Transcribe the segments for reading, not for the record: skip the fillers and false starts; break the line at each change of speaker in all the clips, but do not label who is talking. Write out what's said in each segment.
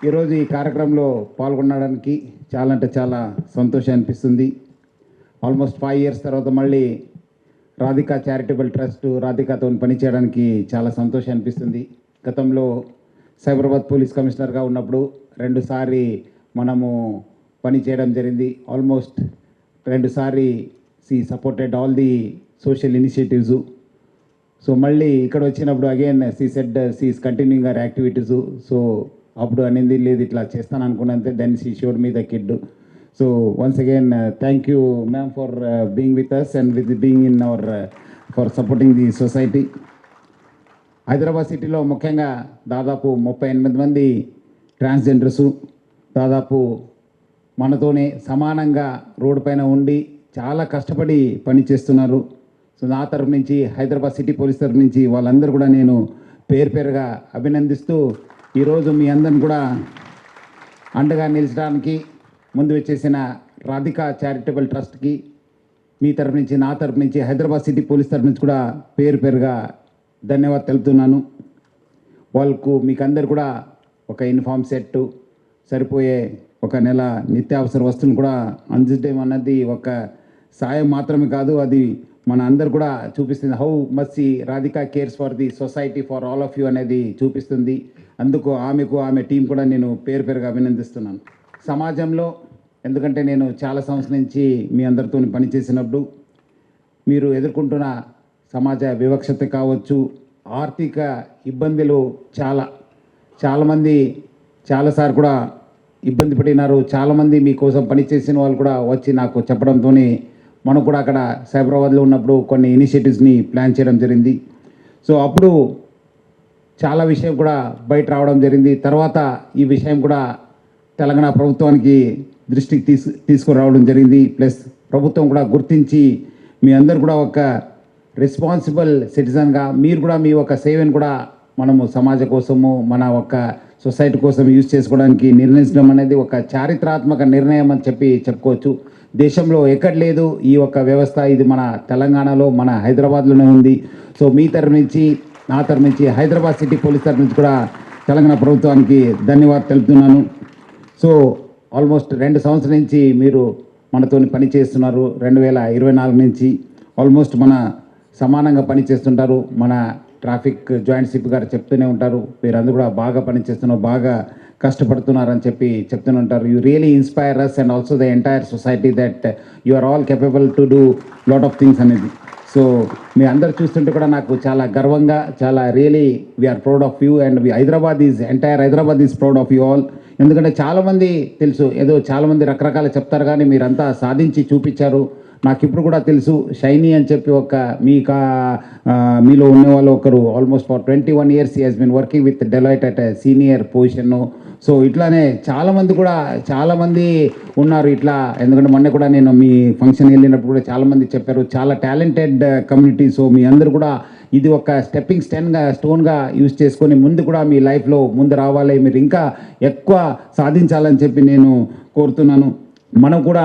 ఈరోజు ఈ కార్యక్రమంలో పాల్గొనడానికి చాలా అంటే చాలా సంతోషం అనిపిస్తుంది. ఆల్మోస్ట్ 5 years తర్వాత మళ్ళీ రాధికా చారిటబుల్ ట్రస్ట్ రాధికాతో పనిచేయడానికి చాలా సంతోషం అనిపిస్తుంది. గతంలో సైబరాబాద్ పోలీస్ కమిషనర్గా ఉన్నప్పుడు 2 సార్లు మనము పనిచేయడం జరిగింది. ఆల్మోస్ట్ 2 సార్లు she supported all the social initiatives. So మళ్ళీ ఇక్కడ వచ్చినప్పుడు again she said she is continuing our activities. So అప్పుడు అనేది లేదు ఇట్లా చేస్తాను అనుకున్నంతే then she showed me the kid. So once again thank you ma'am for being with us and with being in our for supporting the society. Hyderabad సిటీలో ముఖ్యంగా దాదాపు 38 మంది ట్రాన్స్జెండర్సు దాదాపు మనతోనే సమానంగా రోడ్డు పైన ఉండి చాలా కష్టపడి పనిచేస్తున్నారు. సో నా తరఫు నుంచి హైదరాబాద్ సిటీ పోలీస్ తరఫు నుంచి వాళ్ళందరూ కూడా నేను పేరుగా అభినందిస్తూ ఈరోజు మీ అందరిని కూడా అండగా నిలిచడానికి ముందు వచ్చేసిన రాధికా చారిటబుల్ ట్రస్ట్కి మీ తరఫు నుంచి నా తరఫు నుంచి హైదరాబాద్ సిటీ పోలీస్ తరఫు నుంచి కూడా పేరుగా ధన్యవాదాలు తెలుపుతున్నాను. వాళ్ళకు మీకు అందరు కూడా ఒక యూనిఫామ్ సెట్ సరిపోయే ఒక నెల నిత్యావసర వస్తువులు కూడా అందించడం అన్నది ఒక సాయం మాత్రమే కాదు, అది మన అందరు కూడా చూపిస్తుంది. How much Radhika cares for the society for all of you అనేది చూపిస్తుంది. అందుకు ఆమెకు ఆమె టీం కూడా నేను పేరుగా అభినందిస్తున్నాను. సమాజంలో ఎందుకంటే నేను చాలా సంవత్సరం నుంచి మీ అందరితో పనిచేసినప్పుడు మీరు ఎదుర్కొంటున్న సమాజ వివక్షత కావచ్చు, ఆర్థిక ఇబ్బందులు చాలామంది చాలాసార్లు కూడా ఇబ్బంది పడినారు. చాలామంది మీకోసం పనిచేసిన వాళ్ళు కూడా వచ్చి నాకు చెప్పడంతో మనం కూడా అక్కడ సైబరాబాద్లో ఉన్నప్పుడు కొన్ని ఇనిషియేటివ్స్ని ప్లాన్ చేయడం జరిగింది. సో అప్పుడు చాలా విషయం కూడా బయట రావడం జరిగింది. తర్వాత ఈ విషయం కూడా తెలంగాణ ప్రభుత్వానికి దృష్టికి తీసుకురావడం జరిగింది. ప్లస్ ప్రభుత్వం కూడా గుర్తించి మీ అందరు కూడా ఒక రెస్పాన్సిబుల్ సిటిజన్గా మీరు కూడా మీ ఒక సేవను కూడా మనము సమాజం కోసము మన ఒక సొసైటీ కోసం యూజ్ చేసుకోవడానికి నిర్ణయించడం అనేది ఒక చారిత్రాత్మక నిర్ణయం అని చెప్పుకోవచ్చు. దేశంలో ఎక్కడ లేదు ఈ ఒక వ్యవస్థ, ఇది మన తెలంగాణలో మన హైదరాబాద్లోనే ఉంది. సో మీ తరఫు నుంచి నా తరఫు నుంచి హైదరాబాద్ సిటీ పోలీస్ తరఫు నుంచి కూడా తెలంగాణ ప్రభుత్వానికి ధన్యవాదాలు తెలుపుతున్నాను. సో ఆల్మోస్ట్ 2 సంవత్సరాల నుంచి మీరు మనతో పనిచేస్తున్నారు. 2024 నుంచి ఆల్మోస్ట్ మన సమానంగా పనిచేస్తుంటారు. మన ట్రాఫిక్ జాయింట్ సిప్ గారు చెప్తూనే ఉంటారు, మీరందరూ కూడా బాగా పనిచేస్తున్నారు, బాగా కష్టపడుతున్నారని చెప్తూనే ఉంటారు. You really inspire us and also the entire society that you are all capable to do lot of things అనేది. సో మీ అందరు చూస్తుంటే కూడా నాకు చాలా గర్వంగా, చాలా really we're proud of you and entire Hyderabad is proud of you all. ఎందుకంటే చాలామంది తెలుసు, ఏదో చాలామంది రకరకాల చెప్తారు కానీ మీరంతా సాధించి చూపించారు. నాకు ఇప్పుడు కూడా తెలుసు, షైనీ అని చెప్పి ఒక మీలో ఉన్నవాళ్ళు ఒకరు almost for 21 years he has been working with Deloitte at senior position. So ఇట్లానే చాలామంది ఉన్నారు ఇట్లా. ఎందుకంటే మొన్న కూడా నేను మీ ఫంక్షన్ వెళ్ళినప్పుడు కూడా చాలామంది చెప్పారు, చాలా టాలెంటెడ్ కమ్యూనిటీ. సో మీ అందరు కూడా ఇది ఒక స్టెప్పింగ్ స్టోన్గా యూజ్ చేసుకొని ముందు కూడా మీ లైఫ్లో ముందు రావాలి, మీరు ఇంకా ఎక్కువ సాధించాలని చెప్పి నేను కోరుతున్నాను. మనం కూడా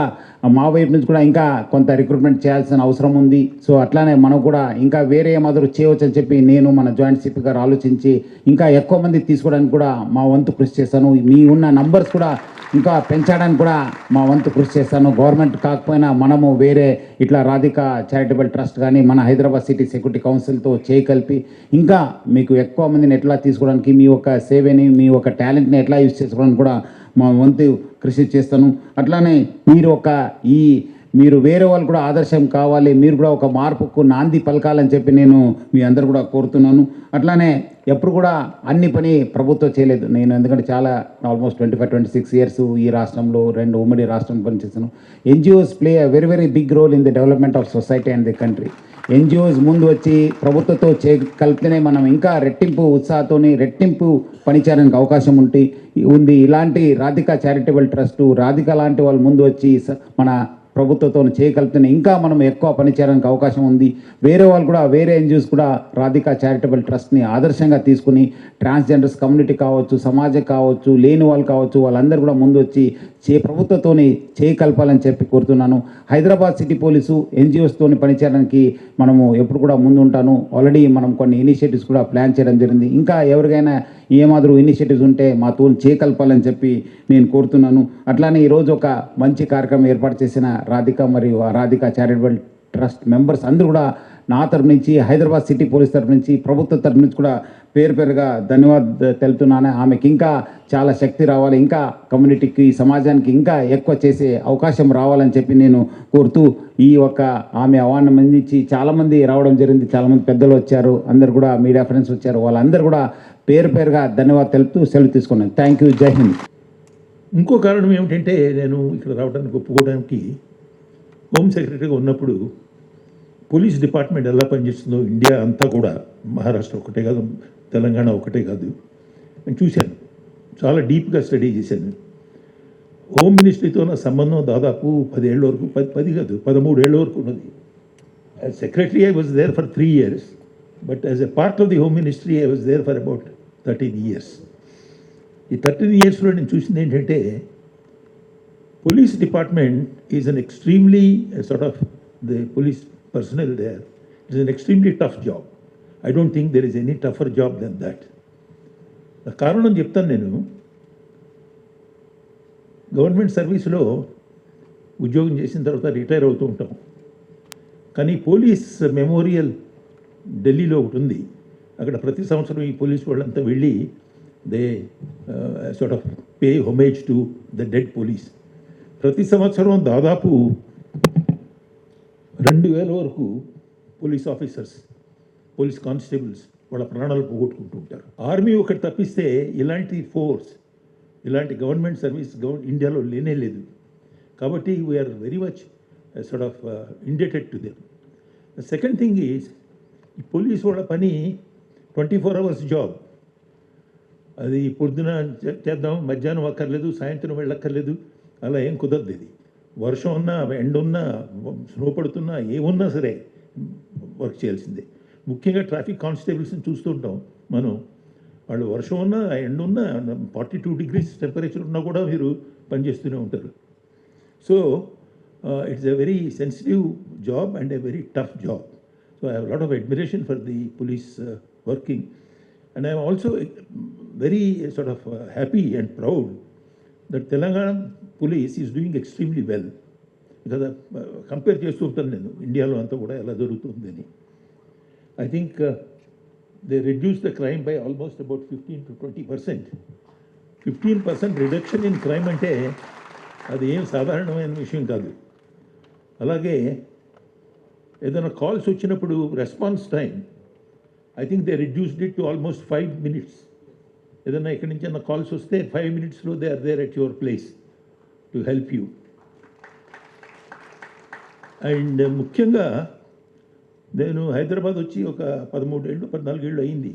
మా వైపు నుంచి కూడా ఇంకా కొంత రిక్రూట్మెంట్ చేయాల్సిన అవసరం ఉంది. సో అట్లానే మనం కూడా ఇంకా వేరే ఏమాదిరి చేయవచ్చు అని చెప్పి నేను మన జాయింట్ సిప్ గారు ఆలోచించి ఇంకా ఎక్కువ మంది తీసుకోవడానికి కూడా మా వంతు కృషి చేస్తాను. మీ ఉన్న నంబర్స్ కూడా ఇంకా పెంచడానికి కూడా మా వంతు కృషి చేస్తాను. గవర్నమెంట్ కాకపోయినా మనము వేరే ఇట్లా రాధికా చారిటబుల్ ట్రస్ట్ కానీ మన హైదరాబాద్ సిటీ సెక్యూరిటీ కౌన్సిల్తో చేయగలిపి ఇంకా మీకు ఎక్కువ మందిని ఎట్లా తీసుకోవడానికి, మీ ఒక సేవని మీ ఒక టాలెంట్ని ఎట్లా యూజ్ చేసుకోవడానికి కూడా మా వంతు కృషి చేస్తాను. అట్లానే మీరు వేరే వాళ్ళు కూడా ఆదర్శం కావాలి, మీరు కూడా ఒక మార్పుకు నాంది పలకాలని చెప్పి నేను మీ అందరు కూడా కోరుతున్నాను. అట్లానే ఎప్పుడు కూడా అన్ని పని ప్రభుత్వం చేయలేదు. నేను ఎందుకంటే చాలా ఆల్మోస్ట్ 25-26 years ఈ రాష్ట్రంలో 2 ఉమ్మడి రాష్ట్రం పనిచేస్తాను. NGOs play a very big role in the development of society and the country. NGOs ముందు వచ్చి ప్రభుత్వంతో కలిపితేనే మనం ఇంకా రెట్టింపు ఉత్సాహంతోని రెట్టింపు పనిచేయడానికి అవకాశం ఉంది. ఇలాంటి రాధికా చారిటబుల్ ట్రస్ట్ రాధికా లాంటి వాళ్ళు ముందు వచ్చి మన ప్రభుత్వంతో చేయగలిపితేనే ఇంకా మనం ఎక్కువ పనిచేయడానికి అవకాశం ఉంది. వేరే వాళ్ళు కూడా వేరే ఎన్జిఓస్ కూడా రాధికా చారిటబుల్ ట్రస్ట్ని ఆదర్శంగా తీసుకుని ట్రాన్స్జెండర్స్ కమ్యూనిటీ కావచ్చు, సమాజం కావచ్చు, లేని వాళ్ళు కావచ్చు, వాళ్ళందరూ కూడా ముందు వచ్చి ప్రభుత్వంతోని చేయగలపాలని చెప్పి కోరుతున్నాను. హైదరాబాద్ సిటీ పోలీసు ఎన్జిఓస్తోని పనిచేయడానికి మనము ఎప్పుడు కూడా ముందు ఉంటాను. ఆల్రెడీ మనం కొన్ని ఇనిషియేటివ్స్ కూడా ప్లాన్ చేయడం జరిగింది. ఇంకా ఎవరికైనా ఏమాదిరి ఇనిషియేటివ్స్ ఉంటే మాతో చేయకల్పాలని చెప్పి నేను కోరుతున్నాను. అట్లానే ఈరోజు ఒక మంచి కార్యక్రమం ఏర్పాటు చేసిన రాధిక మరియు ఆ రాధిక చారిటబుల్ ట్రస్ట్ మెంబర్స్ అందరూ కూడా నా తరపు నుంచి, హైదరాబాద్ సిటీ పోలీస్ తరపు నుంచి, ప్రభుత్వ తరపు నుంచి కూడా పేరు పేరుగా ధన్యవాదాలు తెలుపుతున్నాను. ఆమెకి ఇంకా చాలా శక్తి రావాలి, ఇంకా కమ్యూనిటీకి, సమాజానికి ఇంకా ఎక్కువ చేసే అవకాశం రావాలని చెప్పి నేను కోరుతూ ఈ ఒక ఆమె అవార్డును అందించి చాలామంది రావడం జరిగింది. చాలామంది పెద్దలు వచ్చారు, అందరు కూడా మీడియా ఫ్రెండ్స్ వచ్చారు. వాళ్ళందరూ కూడా పేరు పేరుగా ధన్యవాదాలు తెలుపుతూ సెలవు తీసుకున్నాను. Thank you. జై హింద్.
ఇంకో కారణం ఏమిటంటే నేను ఇక్కడ రావడానికి ఒప్పుకోవడానికి హోమ్ సెక్రటరీగా ఉన్నప్పుడు పోలీస్ డిపార్ట్మెంట్ ఎలా పనిచేస్తుందో ఇండియా అంతా కూడా, మహారాష్ట్ర ఒకటే కాదు, తెలంగాణ ఒకటే కాదు, నేను చూశాను. చాలా డీప్గా స్టడీ చేశాను. హోమ్ మినిస్ట్రీతో నా సంబంధం దాదాపు 10 ఏళ్ళ వరకు, 10 కాదు 13 ఏళ్ళ వరకు ఉన్నది. As secretary I was there for 3 years, but as a part of the home ministry I was there for about 13 years. ఈ 13 yearsలో నేను చూసింది ఏంటంటే, police department is an extremely sort of the police personnel there. It is an extremely tough job. I don't think there is any tougher job than that. కారణం చెప్తాను. నేను government సర్వీస్లో ఉద్యోగం చేసిన తర్వాత రిటైర్ అవుతూ ఉంటాం. కానీ పోలీస్ మెమోరియల్ ఢిల్లీలో ఒకటి ఉంది. అక్కడ ప్రతి సంవత్సరం ఈ పోలీస్ వాళ్ళంతా వెళ్ళి they sort of pay homage to the dead police. ప్రతి సంవత్సరం దాదాపు 2000 వరకు పోలీస్ ఆఫీసర్స్, పోలీస్ కానిస్టేబుల్స్ వాళ్ళ ప్రాణాలు పోగొట్టుకుంటూ ఉంటారు. ఆర్మీ ఒకటి తప్పిస్తే ఇలాంటి ఫోర్స్, ఇలాంటి గవర్నమెంట్ సర్వీస్ ఇండియాలో లేనే లేదు. కాబట్టి we're very much sort of indebted to them. The second thing is, ఈ పోలీస్ వాళ్ళ పని 24 hours జాబ్. అది పొద్దున చేద్దాం, మధ్యాహ్నం అక్కర్లేదు, సాయంత్రం వెళ్ళక్కర్లేదు, అలా ఏం కుదరదు. ఇది వర్షం ఉన్నా, ఎండ ఉన్నా, స్నో పడుతున్నా, ఏమున్నా సరే వర్క్ చేయాల్సిందే. ముఖ్యంగా ట్రాఫిక్ కానిస్టేబుల్స్ని చూస్తుంటాం మనం. వాళ్ళు వర్షం ఉన్నా, ఎండ ఉన్నా, 42 degrees టెంపరేచర్ ఉన్నా కూడా మీరు పనిచేస్తూనే ఉంటారు. So it's a very sensitive job and a very tough job. So I have lot of admiration for the police working. And I am also very sort of happy and proud that Telangana police is doing extremely well. Because compare చేస్తూ ఉంటాను నేను ఇండియాలో అంతా కూడా ఎలా జరుగుతుందని. I think they reduced the crime by almost about 15 to 20%. 15% reduction in crime అంటే అది ఏం సాధారణమైన విషయం కాదు. అలాగే ఏదైనా కాల్స్ వచ్చినప్పుడు response time, I think they reduced it to almost 5 minutes. ఏదైనా ఇక్కడి నుంచి అన్న కాల్స్ వస్తే 5 minutesలో they are there at your place to help you. And ముఖ్యంగా నేను హైదరాబాద్ వచ్చి ఒక 13 ఏళ్ళు 14 ఏళ్ళు అయింది.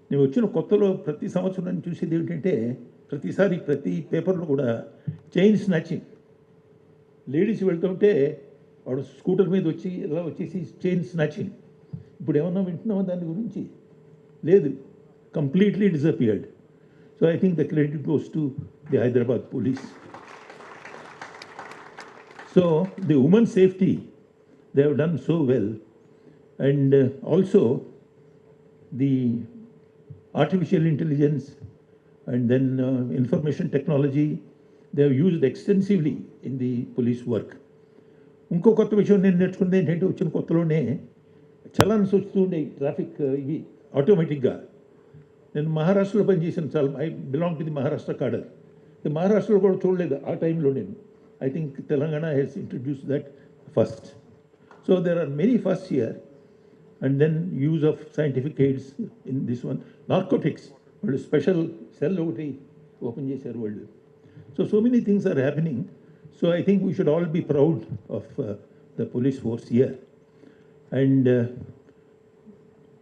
నేను వచ్చిన కొత్తలో ప్రతి సంవత్సరం నేను చూసేది ఏమిటంటే, ప్రతిసారి ప్రతి పేపర్లో కూడా చైన్ స్నాచింగ్. లేడీస్ వెళ్తుంటే వాడు స్కూటర్ మీద వచ్చి ఇలా వచ్చేసి చైన్ స్నాచింగ్. ఇప్పుడు ఏమన్నా వింటున్నామా దాని గురించి? లేదు, completely disappeared. So I think the credit goes to the Hyderabad police. So the women safety, they have done so well. And also the artificial intelligence and then information technology, they have used extensively in the police work. ఇంకో కొత్త విషయం నేను నేర్చుకుంది ఏంటంటే, వచ్చిన కొత్తలోనే చలాన్స్ వస్తూ ఉండే ట్రాఫిక్ ఇవి ఆటోమేటిక్గా. నేను మహారాష్ట్రలో పనిచేసాను, చాలా I belong to the Maharashtra cadre. మహారాష్ట్రలో కూడా చూడలేదు ఆ టైంలో నేను. I think Telangana has introduce that first. So there are many first here. And then use of scientific aids in this one. Narcotics వాళ్ళు స్పెషల్ సెల్ ఒకటి ఓపెన్ చేశారు వాళ్ళు. So many things are happening. So I think we should all be proud of the police force here. And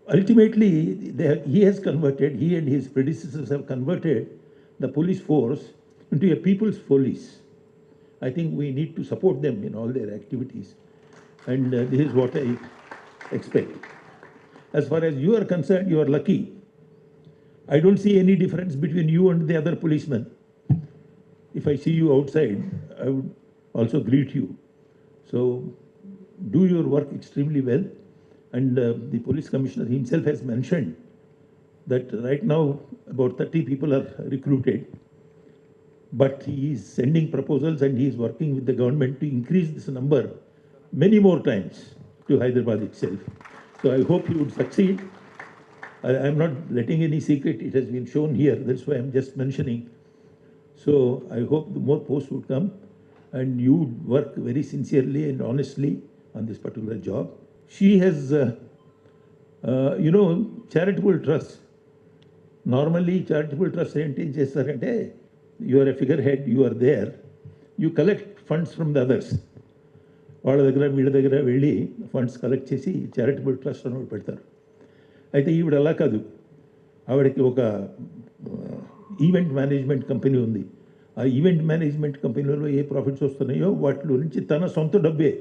ultimately, he has converted, he and his predecessors have converted the police force into a people's police. I think we need to support them in all their activities. And this is what I expect. As far as you are concerned, you are lucky. I don't see any difference between you and the other policemen. If I see you outside, I would also greet you. So do your work extremely well. And the police commissioner himself has mentioned that right now about 30 people are recruited, but he is sending proposals and he is working with the government to increase this number many more times to Hyderabad itself. So I hope he would succeed. I'm not letting any secret, it has been shown here, that's why I'm just mentioning. So I hope the more posts would come and you would work very sincerely and honestly on this particular job. She has, charitable trust. Normally, charitable trust ఏంటి చేస్తారంటే you are a figurehead, you are there, you collect funds from the others. వాళ్ళ దగ్గర వీళ్ళ దగ్గర వెళ్ళి funds collect చేసి charitable trust అని ఒకటి పెడతారు. అయితే ఈవిడ అలా కాదు, ఆవిడకి ఒక ఈవెంట్ మేనేజ్మెంట్ కంపెనీ ఉంది. ఆ ఈవెంట్ మేనేజ్మెంట్ కంపెనీలో ఏ ప్రాఫిట్స్ వస్తున్నాయో వాటిలో నుంచి తన సొంత డబ్బే,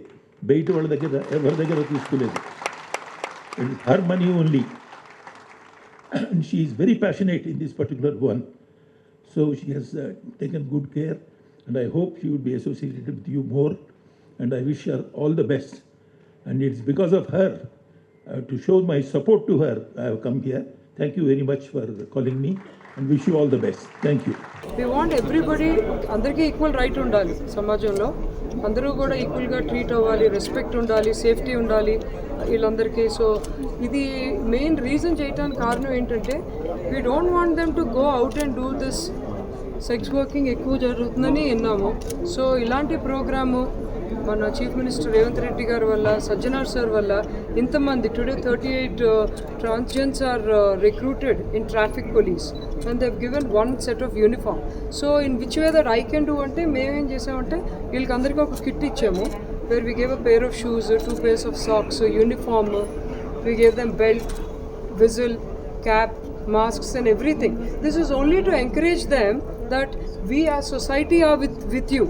బయట వాళ్ళ దగ్గర ఎవరి దగ్గర తీసుకోలేదు. Her money only. And she is very passionate in this particular one. So she has taken good care, and I hope she would be associated with you more, and I wish her all the best. And it's because of her, to show my support to her, I have come here. Thank you very much for calling me, and wish you all the best. Thank you.
We want everybody, అందరికీ equal right ఉండాలి సమాజంలో, అందరూ కూడా ఈక్వల్గా treat అవ్వాలి, respect ఉండాలి, safety ఉండాలి వీళ్ళందరికీ. సో ఇది మెయిన్ రీజన్ చేయడానికి కారణం ఏంటంటే we don't want them to go out and do this sex working ఎక్కువ జరుగుతుందని విన్నాము. సో ఇలాంటి ప్రోగ్రాము మన చీఫ్ మినిస్టర్ రేవంత్ రెడ్డి గారి వల్ల, సజ్జనార్ సార్ వల్ల ఇంతమంది today 38 transgenders are recruited in traffic police and they given one set of uniform. So in which way that I can do అంటే మేమేం చేసామంటే వీళ్ళకి అందరికీ ఒక కిట్ ఇచ్చాము, where we gave a pair of shoes, 2 pairs of socks, uniform, we gave them belt, whistle, cap, masks and everything. This is only to encourage them that we as society are with you.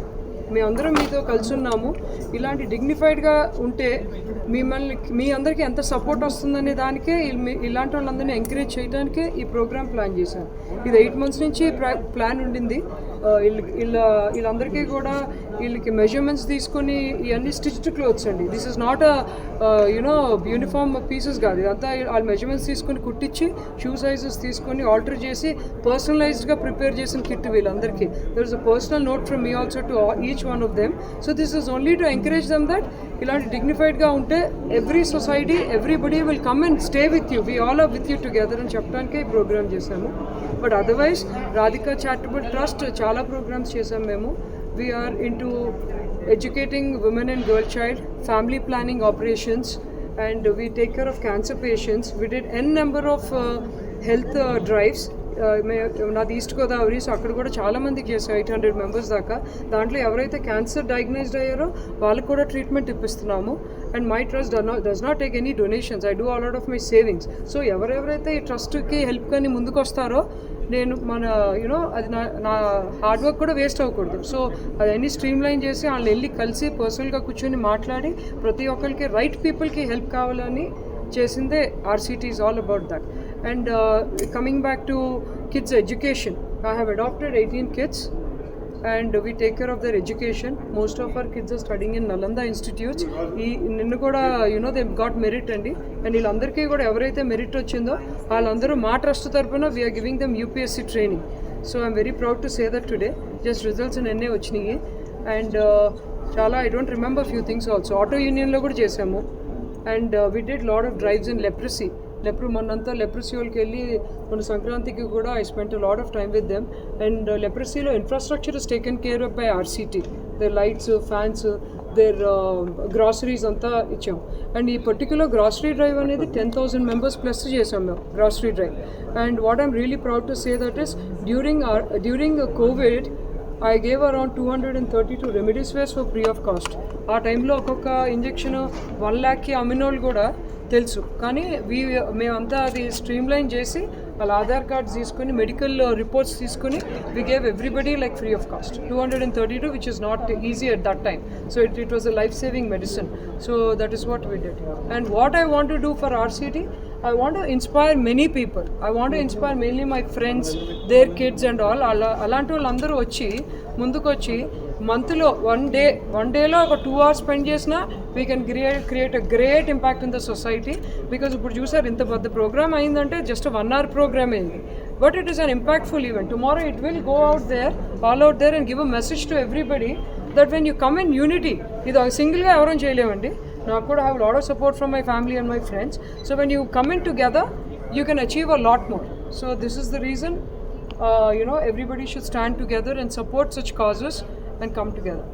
మీ అందరం మీతో కలిసి ఉన్నాము, ఇలాంటి డిగ్నిఫైడ్గా ఉంటే మీ అందరికీ ఎంత support వస్తుందనే దానికే ఇలాంటి వాళ్ళందరినీ ఎంకరేజ్ చేయడానికే ఈ ప్రోగ్రామ్ ప్లాన్ చేశాను. ఇది 8 months నుంచి ప్లాన్ ఉండింది. వీళ్ళందరికీ కూడా వీళ్ళకి మెజర్మెంట్స్ తీసుకొని ఇవన్నీ స్టిచ్డ్ క్లోత్స్ అండి. This is not uniform pieces కాదు, ఇదంతా వాళ్ళ మెజర్మెంట్స్ తీసుకొని కుట్టించి షూ సైజెస్ తీసుకొని ఆల్టర్ చేసి పర్సనలైజ్డ్గా ప్రిపేర్ చేసిన కిట్ వీళ్ళందరికీ. There is a personal note from me also to each one of them. So this is only to encourage them that ఇలాంటి డిగ్నిఫైడ్గా ఉంటే every society, everybody will come and stay with you, we all are with you together అని చెప్పడానికే ఈ programme చేశాము. But otherwise Radhika charitable trust చాలా programmes చేసాం మేము. We are into educating women and girl child, family planning operations, and we take care of cancer patients. We did n number of health drives. నాది east Godavari, so అక్కడ కూడా చాలా మందికి చేసాం, 800 members దాకా. దాంట్లో ఎవరైతే క్యాన్సర్ డయాగ్నైజ్డ్ అయ్యారో వాళ్ళకు కూడా ట్రీట్మెంట్ ఇప్పిస్తున్నాము. And my trust does not take any donations, I do all out of my savings. So ఎవరెవరైతే ఈ ట్రస్ట్కి హెల్ప్ కానీ ముందుకు వస్తారో నేను అది నా హార్డ్ వర్క్ కూడా వేస్ట్ అవ్వకూడదు. సో అవన్నీ స్ట్రీమ్ లైన్ చేసి వాళ్ళని వెళ్ళి కలిసి పర్సనల్గా కూర్చొని మాట్లాడి ప్రతి ఒక్కరికి రైట్ పీపుల్కి హెల్ప్ కావాలని చేసిందే RCT is all about that. And coming back to kids education, I have adopted 18 kids and we take care of their education. Most of our kids are studying in Nalanda institutes. నిన్ను కూడా they got merit అండి. And వీళ్ళందరికీ కూడా ఎవరైతే merit వచ్చిందో వాళ్ళందరూ మా trust తరఫున we are giving them UPSC training. So I'm very proud to say that today. Just results నిన్నే వచ్చినాయి. అండ్ చాలా I don't remember few things also. Auto యూనియన్లో కూడా చేసాము. And we did lot of drives in leprosy. మొన్నంతా leprosy వాళ్ళకి వెళ్ళి మన సంక్రాంతికి కూడా I spent a lot of time with them. And లెప్రసీలో infrastructure is taken care of by RCT. Their lights, fans, their groceries అంతా ఇచ్చాం. అండ్ ఈ పర్టిక్యులర్ గ్రాసరీ డ్రైవ్ అనేది 10,000 members ప్లస్ చేసాం మేము grocery drive. And what I'm really proud to say that is during Covid I gave around 232 remdesivir for free of cost. ఆ టైంలో ఒక్కొక్క injection 1 lakhకి అమ్మినోళ్ళు కూడా తెలుసు. కానీ మేమంతా అది స్ట్రీమ్ లైన్ చేసి వాళ్ళ ఆధార్ కార్డ్స్ తీసుకొని మెడికల్ రిపోర్ట్స్ తీసుకొని we gave everybody like free of cost 232, which is not easy at that time. So it was a life saving medicine. So that is what we did. And what I want to do for RCT, I want to inspire many people. I want to inspire mainly my friends, their kids and all. అలాంటి వాళ్ళందరూ వచ్చి ముందుకు వచ్చి మంత్లో one డేలో ఒక 2 hours spend చేసినా we can create a great impact in the society. Because ఇప్పుడు చూసారు ఇంత పెద్ద ప్రోగ్రామ్ అయిందంటే జస్ట్ 1 hour ప్రోగ్రామ్ అయింది, but it is an impactful event. Tomorrow it will go out there, all out there and give a message to everybody that when you come in unity, ఇది సింగిల్గా ఎవరైనా చేయలేమండి. నాకు కూడా have lot of support from my family and my friends. So when you come in together you can achieve a lot more. So this is the reason everybody should stand together and support such causes and come together.